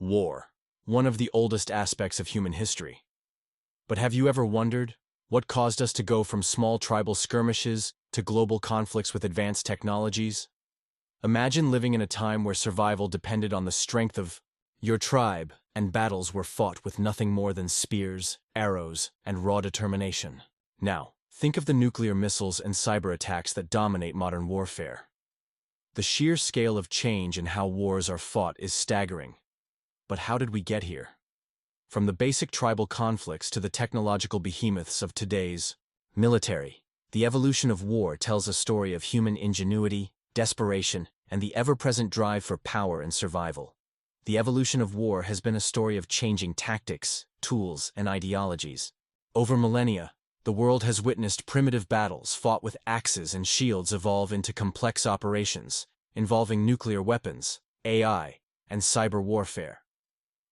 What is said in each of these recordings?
War, one of the oldest aspects of human history. But have you ever wondered what caused us to go from small tribal skirmishes to global conflicts with advanced technologies? Imagine living in a time where survival depended on the strength of your tribe, and battles were fought with nothing more than spears, arrows, and raw determination. Now, think of the nuclear missiles and cyber attacks that dominate modern warfare. The sheer scale of change in how wars are fought is staggering. But how did we get here? From the basic tribal conflicts to the technological behemoths of today's military, the evolution of war tells a story of human ingenuity, desperation, and the ever-present drive for power and survival. The evolution of war has been a story of changing tactics, tools, and ideologies. Over millennia, the world has witnessed primitive battles fought with axes and shields evolve into complex operations, involving nuclear weapons, AI, and cyber warfare.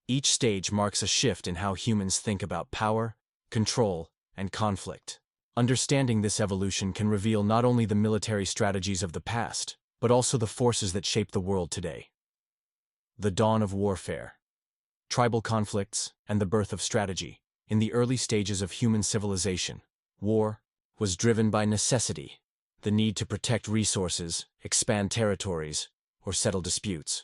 Each stage marks a shift in how humans think about power, control, and conflict. Understanding this evolution can reveal not only the military strategies of the past, but also the forces that shape the world today. The dawn of warfare, tribal conflicts, and the birth of strategy. In the early stages of human civilization, war was driven by necessity, the need to protect resources, expand territories, or settle disputes.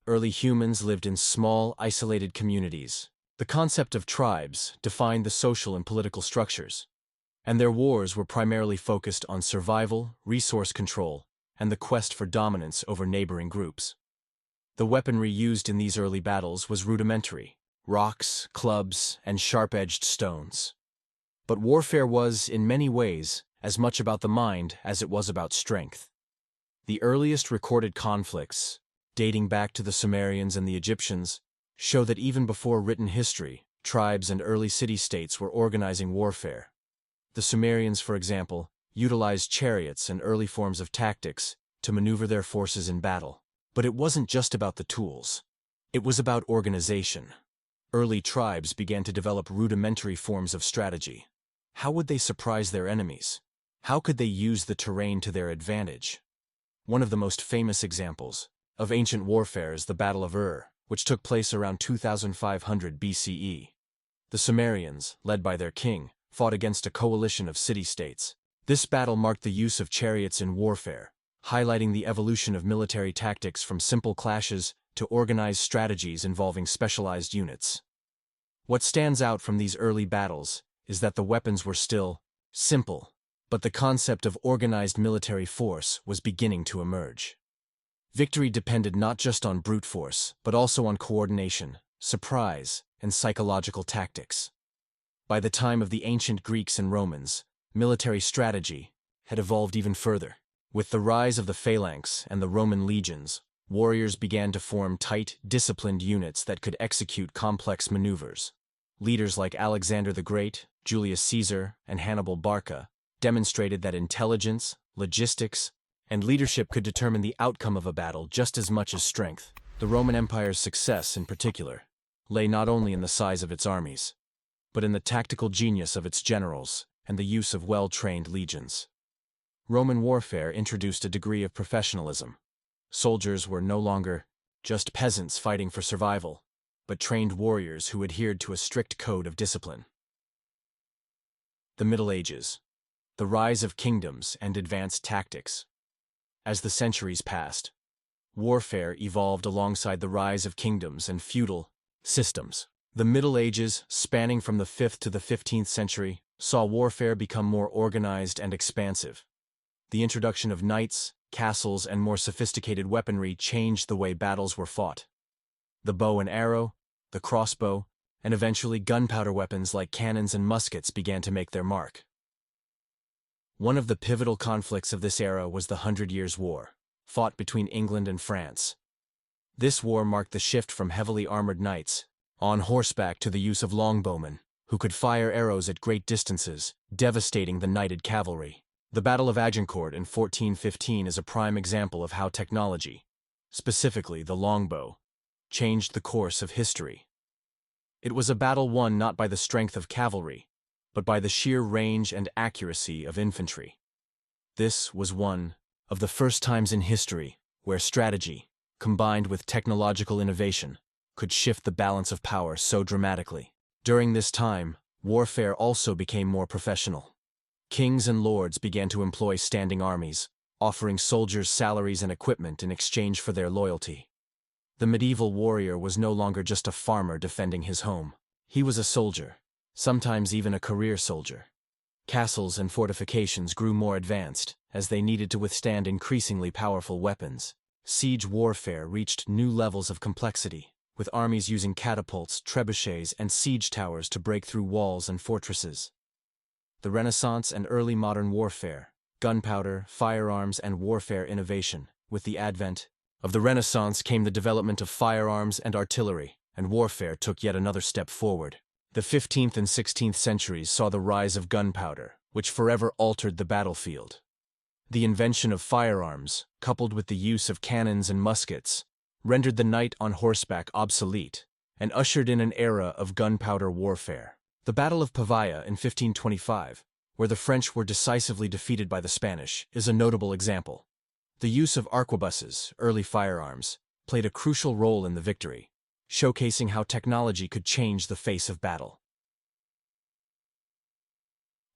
Early humans lived in small, isolated communities. The concept of tribes defined the social and political structures, and their wars were primarily focused on survival, resource control, and the quest for dominance over neighboring groups. The weaponry used in these early battles was rudimentary: rocks, clubs, and sharp-edged stones. But warfare was, in many ways, as much about the mind as it was about strength. The earliest recorded conflicts, dating back to the Sumerians and the Egyptians, show that even before written history, tribes and early city-states were organizing warfare. The Sumerians, for example, utilized chariots and early forms of tactics to maneuver their forces in battle. But it wasn't just about the tools. It was about organization. Early tribes began to develop rudimentary forms of strategy. How would they surprise their enemies? How could they use the terrain to their advantage? One of the most famous examples of ancient warfare is the Battle of which took place around 2500 BCE. The Sumerians, led by their king, fought against a coalition of city-states. This battle marked the use of chariots in warfare, highlighting the evolution of military tactics from simple clashes to organized strategies involving specialized units. What stands out from these early battles is that the weapons were still simple, but the concept of organized military force was beginning to emerge. Victory depended not just on brute force, but also on coordination, surprise, and psychological tactics. By the time of the ancient Greeks and Romans, military strategy had evolved even further. With the rise of the phalanx and the Roman legions, warriors began to form tight, disciplined units that could execute complex maneuvers. Leaders like Alexander the Great, Julius Caesar, and Hannibal Barca demonstrated that intelligence, logistics, and leadership could determine the outcome of a battle just as much as strength. The Roman Empire's success, in particular, lay not only in the size of its armies, but in the tactical genius of its generals and the use of well-trained legions. Roman warfare introduced a degree of professionalism. Soldiers were no longer just peasants fighting for survival, but trained warriors who adhered to a strict code of discipline. The Middle Ages, the rise of kingdoms and advanced tactics. As the centuries passed, warfare evolved alongside the rise of kingdoms and feudal systems. The Middle Ages, spanning from the 5th to the 15th century, saw warfare become more organized and expansive. The introduction of knights, castles, and more sophisticated weaponry changed the way battles were fought. The bow and arrow, the crossbow, and eventually gunpowder weapons like cannons and muskets began to make their mark. One of the pivotal conflicts of this era was the 100 Years' War, fought between England and France. This war marked the shift from heavily armored knights on horseback to the use of longbowmen, who could fire arrows at great distances, devastating the knighted cavalry. The Battle of Agincourt in 1415 is a prime example of how technology, specifically the longbow, changed the course of history. It was a battle won not by the strength of cavalry, but by the sheer range and accuracy of infantry. This was one of the first times in history where strategy, combined with technological innovation, could shift the balance of power so dramatically. During this time, warfare also became more professional. Kings and lords began to employ standing armies, offering soldiers salaries and equipment in exchange for their loyalty. The medieval warrior was no longer just a farmer defending his home. He was a soldier, sometimes even a career soldier. Castles and fortifications grew more advanced, as they needed to withstand increasingly powerful weapons. Siege warfare reached new levels of complexity, with armies using catapults, trebuchets, and siege towers to break through walls and fortresses. The Renaissance and early modern warfare, gunpowder, firearms, and warfare innovation. With the advent of the Renaissance came the development of firearms and artillery, and warfare took yet another step forward. The 15th and 16th centuries saw the rise of gunpowder, which forever altered the battlefield. The invention of firearms, coupled with the use of cannons and muskets, rendered the knight on horseback obsolete, and ushered in an era of gunpowder warfare. The Battle of Pavia in 1525, where the French were decisively defeated by the Spanish, is a notable example. The use of arquebuses, early firearms, played a crucial role in the victory, showcasing how technology could change the face of battle.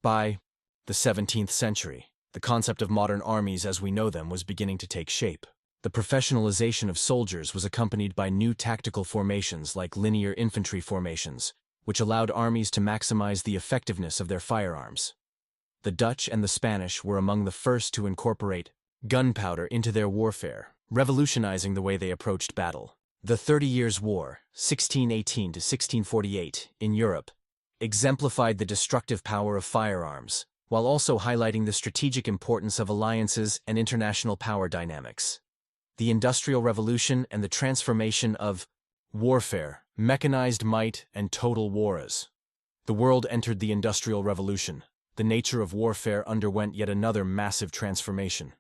By the 17th century, the concept of modern armies as we know them was beginning to take shape. The professionalization of soldiers was accompanied by new tactical formations like linear infantry formations, which allowed armies to maximize the effectiveness of their firearms. The Dutch and the Spanish were among the first to incorporate gunpowder into their warfare, revolutionizing the way they approached battle. The 30 Years' War, 1618 to 1648, in Europe, exemplified the destructive power of firearms, while also highlighting the strategic importance of alliances and international power dynamics. The Industrial Revolution and the transformation of warfare, mechanized might, and total wars. The world entered the Industrial Revolution. The nature of warfare underwent yet another massive transformation.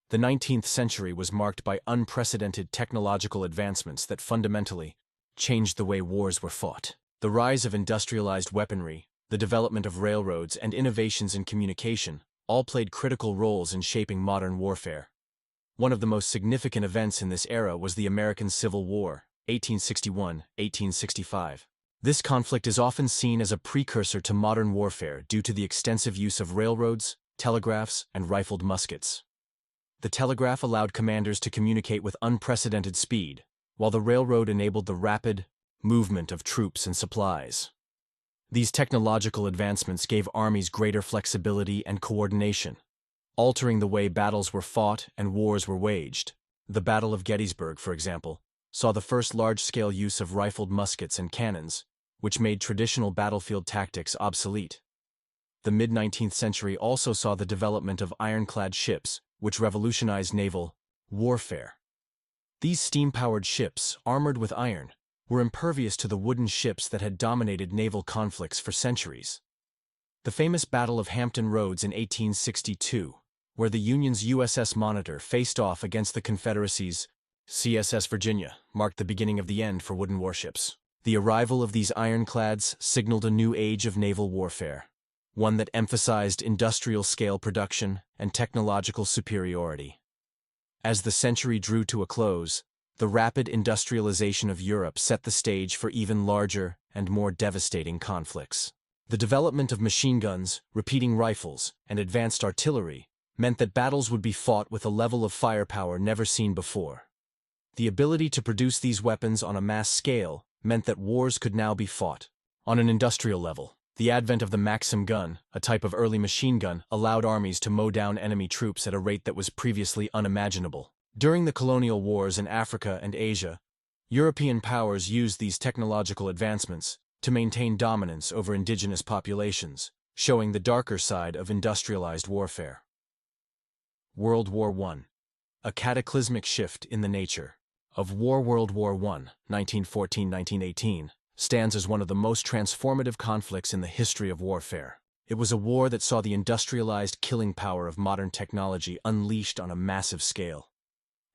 The 19th century was marked by unprecedented technological advancements that fundamentally changed the way wars were fought. The rise of industrialized weaponry, the development of railroads, and innovations in communication all played critical roles in shaping modern warfare. One of the most significant events in this era was the American Civil War, 1861-1865. This conflict is often seen as a precursor to modern warfare due to the extensive use of railroads, telegraphs, and rifled muskets. The telegraph allowed commanders to communicate with unprecedented speed, while the railroad enabled the rapid movement of troops and supplies. These technological advancements gave armies greater flexibility and coordination, altering the way battles were fought and wars were waged. The Battle of Gettysburg, for example, saw the first large-scale use of rifled muskets and cannons, which made traditional battlefield tactics obsolete. The mid-19th century also saw the development of ironclad ships, which revolutionized naval warfare. These steam-powered ships, armored with iron, were impervious to the wooden ships that had dominated naval conflicts for centuries. The famous Battle of Hampton Roads in 1862, where the Union's USS Monitor faced off against the Confederacy's CSS Virginia, marked the beginning of the end for wooden warships. The arrival of these ironclads signaled a new age of naval warfare, one that emphasized industrial-scale production and technological superiority. As the century drew to a close, the rapid industrialization of Europe set the stage for even larger and more devastating conflicts. The development of machine guns, repeating rifles, and advanced artillery meant that battles would be fought with a level of firepower never seen before. The ability to produce these weapons on a mass scale meant that wars could now be fought on an industrial level. The advent of the Maxim gun, a type of early machine gun, allowed armies to mow down enemy troops at a rate that was previously unimaginable. During the colonial wars in Africa and Asia, European powers used these technological advancements to maintain dominance over indigenous populations, showing the darker side of industrialized warfare. World War I. A cataclysmic shift in the nature of war. World War I, 1914-1918, stands as one of the most transformative conflicts in the history of warfare. It was a war that saw the industrialized killing power of modern technology unleashed on a massive scale.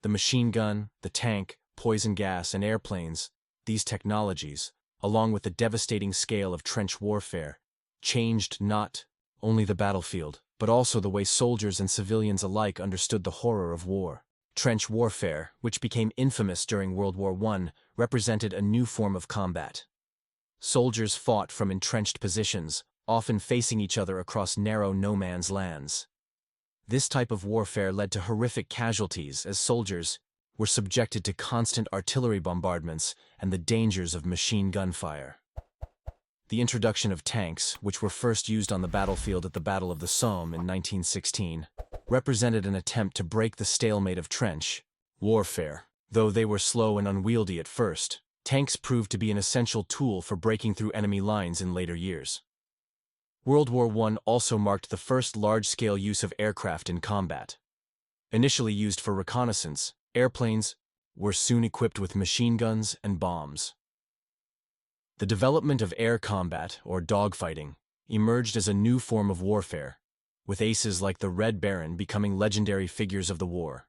The machine gun, the tank, poison gas, and airplanes, these technologies, along with the devastating scale of trench warfare, changed not only the battlefield, but also the way soldiers and civilians alike understood the horror of war. Trench warfare, which became infamous during World War I, represented a new form of combat. Soldiers fought from entrenched positions, often facing each other across narrow no-man's lands. This type of warfare led to horrific casualties as soldiers were subjected to constant artillery bombardments and the dangers of machine gun fire. The introduction of tanks, which were first used on the battlefield at the Battle of the Somme in 1916, represented an attempt to break the stalemate of trench warfare. Though they were slow and unwieldy at first, tanks proved to be an essential tool for breaking through enemy lines in later years. World War I also marked the first large-scale use of aircraft in combat. Initially used for reconnaissance, airplanes were soon equipped with machine guns and bombs. The development of air combat, or dogfighting, emerged as a new form of warfare, with aces like the Red Baron becoming legendary figures of the war.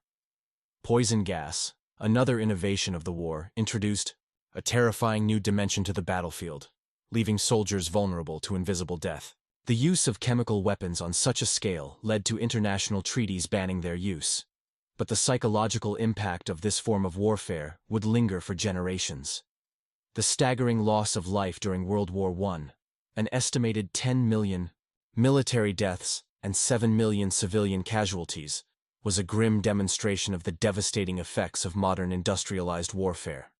Poison gas, another innovation of the war, introduced a terrifying new dimension to the battlefield, leaving soldiers vulnerable to invisible death. The use of chemical weapons on such a scale led to international treaties banning their use. But the psychological impact of this form of warfare would linger for generations. The staggering loss of life during World War I, an estimated 10 million military deaths and 7 million civilian casualties, was a grim demonstration of the devastating effects of modern industrialized warfare.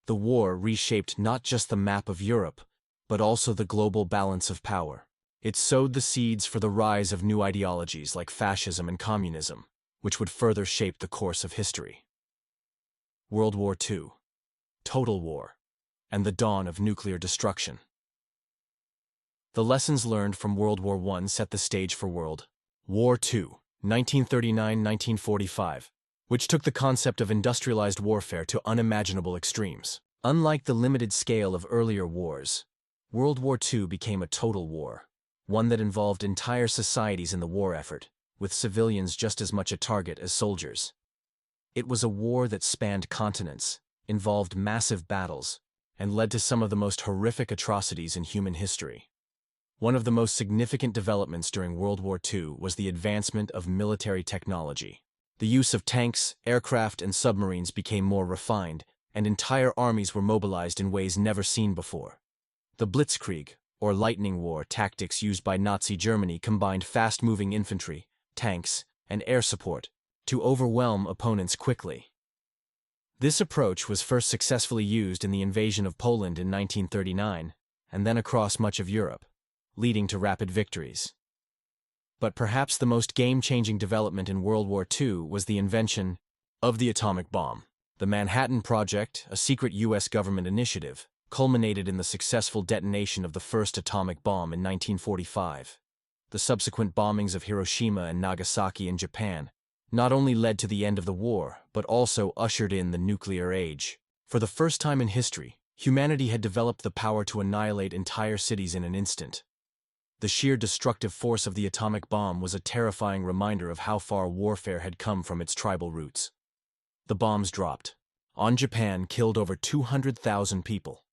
The war reshaped not just the map of Europe, but also the global balance of power. It sowed the seeds for the rise of new ideologies like fascism and communism, which would further shape the course of history. World War II, total war, and the dawn of nuclear destruction. The lessons learned from World War I set the stage for World War II, 1939–1945, which took the concept of industrialized warfare to unimaginable extremes. Unlike the limited scale of earlier wars, World War II became a total war, one that involved entire societies in the war effort, with civilians just as much a target as soldiers. It was a war that spanned continents, involved massive battles, and led to some of the most horrific atrocities in human history. One of the most significant developments during World War II was the advancement of military technology. The use of tanks, aircraft, and submarines became more refined, and entire armies were mobilized in ways never seen before. The Blitzkrieg, or lightning war tactics used by Nazi Germany, combined fast-moving infantry, tanks, and air support to overwhelm opponents quickly. This approach was first successfully used in the invasion of Poland in 1939, and then across much of Europe, leading to rapid victories. But perhaps the most game-changing development in World War II was the invention of the atomic bomb. The Manhattan Project, a secret U.S. government initiative, culminated in the successful detonation of the first atomic bomb in 1945. The subsequent bombings of Hiroshima and Nagasaki in Japan not only led to the end of the war, but also ushered in the nuclear age. For the first time in history, humanity had developed the power to annihilate entire cities in an instant. The sheer destructive force of the atomic bomb was a terrifying reminder of how far warfare had come from its tribal roots. The bombs dropped on Japan, killed over 200,000 people,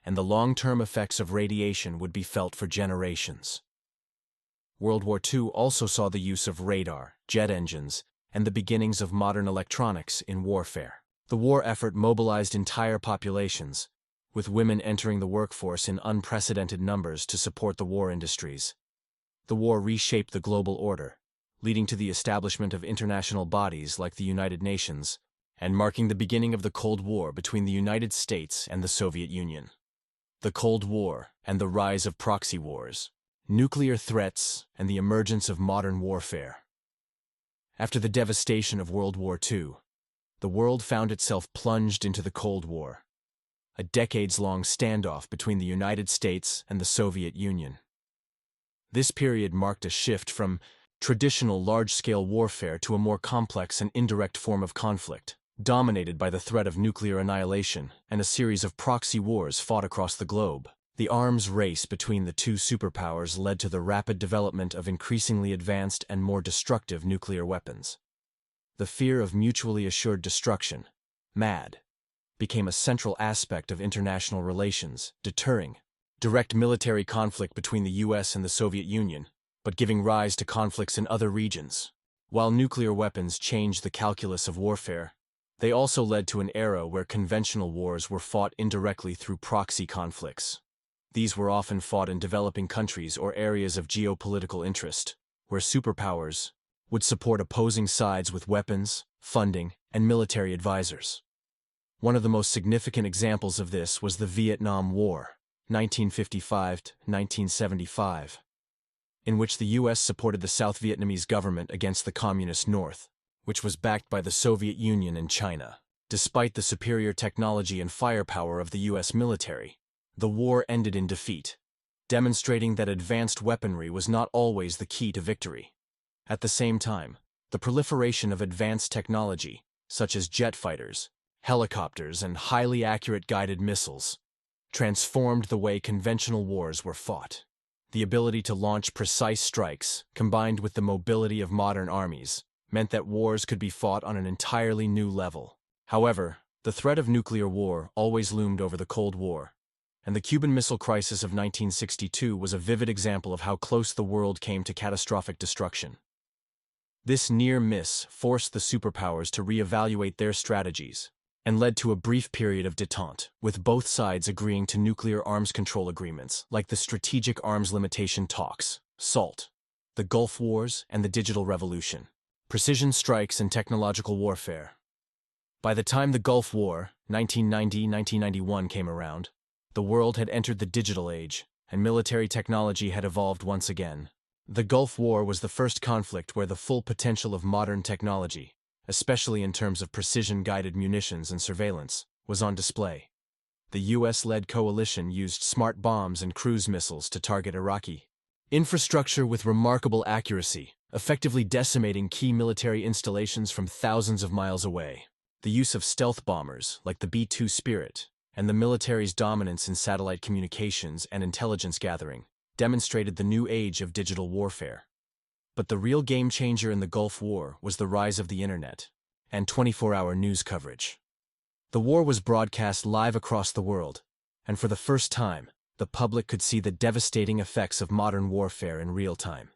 and the long-term effects of radiation would be felt for generations. World War II also saw the use of radar, jet engines, and the beginnings of modern electronics in warfare. The war effort mobilized entire populations, with women entering the workforce in unprecedented numbers to support the war industries. The war reshaped the global order, leading to the establishment of international bodies like the United Nations, and marking the beginning of the Cold War between the United States and the Soviet Union. The Cold War and the rise of proxy wars, nuclear threats, and the emergence of modern warfare. After the devastation of World War II, the world found itself plunged into the Cold War, a decades-long standoff between the United States and the Soviet Union. This period marked a shift from traditional large-scale warfare to a more complex and indirect form of conflict, dominated by the threat of nuclear annihilation and a series of proxy wars fought across the globe. The arms race between the two superpowers led to the rapid development of increasingly advanced and more destructive nuclear weapons. The fear of mutually assured destruction, MAD, became a central aspect of international relations, deterring direct military conflict between the US and the Soviet Union, but giving rise to conflicts in other regions. While nuclear weapons changed the calculus of warfare, They also led to an era where conventional wars were fought indirectly through proxy conflicts. These were often fought in developing countries or areas of geopolitical interest, where superpowers would support opposing sides with weapons, funding, and military advisors. One of the most significant examples of this was the Vietnam War, 1955 to 1975, in which the U.S. supported the South Vietnamese government against the Communist North, which was backed by the Soviet Union and China. Despite the superior technology and firepower of the U.S. military, the war ended in defeat, demonstrating that advanced weaponry was not always the key to victory. At the same time, the proliferation of advanced technology, such as jet fighters, helicopters, and highly accurate guided missiles, transformed the way conventional wars were fought. The ability to launch precise strikes, combined with the mobility of modern armies, meant that wars could be fought on an entirely new level. However, the threat of nuclear war always loomed over the Cold War, and the Cuban Missile Crisis of 1962 was a vivid example of how close the world came to catastrophic destruction. This near miss forced the superpowers to reevaluate their strategies and led to a brief period of détente, with both sides agreeing to nuclear arms control agreements like the Strategic Arms Limitation Talks, SALT, the Gulf Wars, and the Digital Revolution. Precision strikes and technological warfare. By the time the Gulf War, 1990-1991, came around, the world had entered the digital age, and military technology had evolved once again. The Gulf War was the first conflict where the full potential of modern technology, especially in terms of precision-guided munitions and surveillance, was on display. The U.S.-led coalition used smart bombs and cruise missiles to target Iraqi infrastructure with remarkable accuracy, effectively decimating key military installations from thousands of miles away. The use of stealth bombers, like the B-2 Spirit, and the military's dominance in satellite communications and intelligence gathering, demonstrated the new age of digital warfare. But the real game-changer in the Gulf War was the rise of the Internet and 24-hour news coverage. The war was broadcast live across the world, and for the first time, the public could see the devastating effects of modern warfare in real time.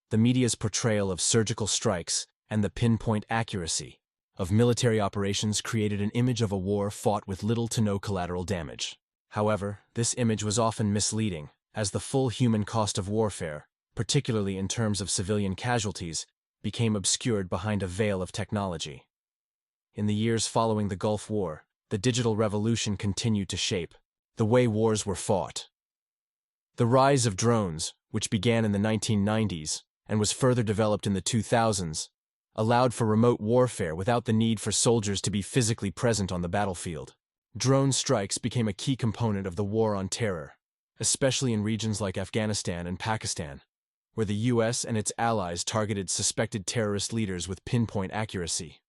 The media's portrayal of surgical strikes and the pinpoint accuracy of military operations created an image of a war fought with little to no collateral damage. However, this image was often misleading, as the full human cost of warfare, particularly in terms of civilian casualties, became obscured behind a veil of technology. In the years following the Gulf War, the digital revolution continued to shape the way wars were fought. The rise of drones, which began in the 1990s and was further developed in the 2000s, allowed for remote warfare without the need for soldiers to be physically present on the battlefield. Drone strikes became a key component of the war on terror, especially in regions like Afghanistan and Pakistan, where the U.S. and its allies targeted suspected terrorist leaders with pinpoint accuracy.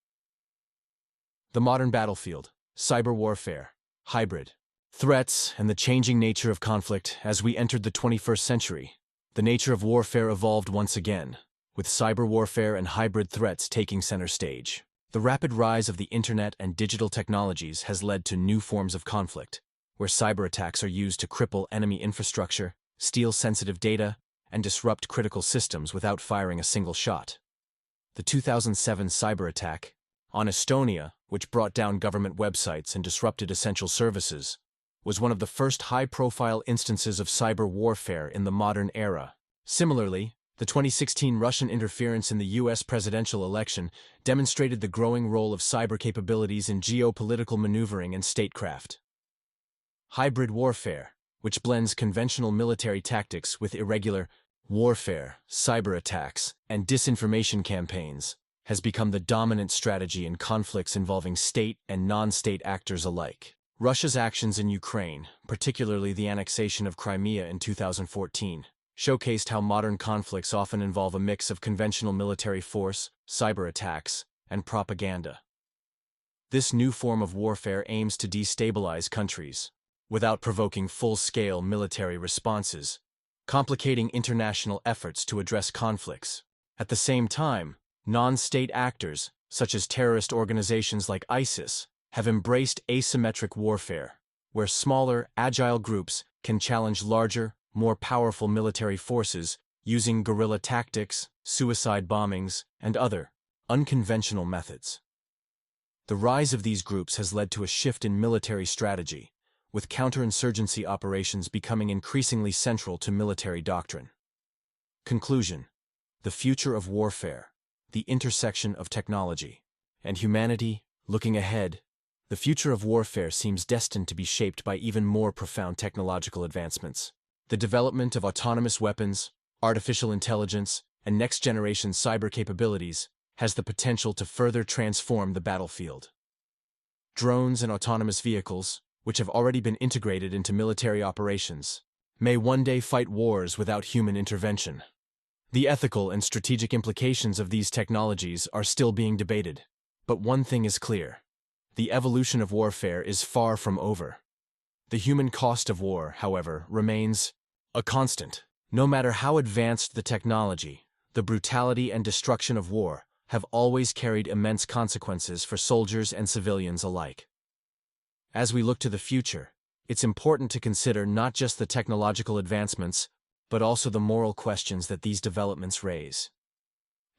The modern battlefield, cyber warfare, hybrid threats, and the changing nature of conflict as we entered the 21st century. The nature of warfare evolved once again, with cyber warfare and hybrid threats taking center stage. The rapid rise of the internet and digital technologies has led to new forms of conflict, where cyber attacks are used to cripple enemy infrastructure, steal sensitive data, and disrupt critical systems without firing a single shot. The 2007 cyber attack on Estonia, which brought down government websites and disrupted essential services, was one of the first high-profile instances of cyber warfare in the modern era. Similarly, the 2016 Russian interference in the U.S. presidential election demonstrated the growing role of cyber capabilities in geopolitical maneuvering and statecraft. Hybrid warfare, which blends conventional military tactics with irregular warfare, cyber attacks, and disinformation campaigns, has become the dominant strategy in conflicts involving state and non-state actors alike. Russia's actions in Ukraine, particularly the annexation of Crimea in 2014, showcased how modern conflicts often involve a mix of conventional military force, cyber attacks, and propaganda. This new form of warfare aims to destabilize countries without provoking full-scale military responses, complicating international efforts to address conflicts. At the same time, non-state actors, such as terrorist organizations like ISIS, have embraced asymmetric warfare, where smaller, agile groups can challenge larger, more powerful military forces using guerrilla tactics, suicide bombings, and other unconventional methods. The rise of these groups has led to a shift in military strategy, with counterinsurgency operations becoming increasingly central to military doctrine. Conclusion: the future of warfare, the intersection of technology and humanity. Looking ahead, the future of warfare seems destined to be shaped by even more profound technological advancements. The development of autonomous weapons, artificial intelligence, and next-generation cyber capabilities has the potential to further transform the battlefield. Drones and autonomous vehicles, which have already been integrated into military operations, may one day fight wars without human intervention. The ethical and strategic implications of these technologies are still being debated. But one thing is clear: the evolution of warfare is far from over. The human cost of war, however, remains a constant. No matter how advanced the technology, the brutality and destruction of war have always carried immense consequences for soldiers and civilians alike. As we look to the future, it's important to consider not just the technological advancements, but also the moral questions that these developments raise.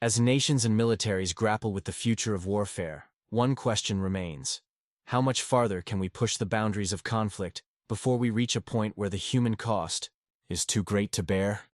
As nations and militaries grapple with the future of warfare, one question remains: how much farther can we push the boundaries of conflict before we reach a point where the human cost is too great to bear?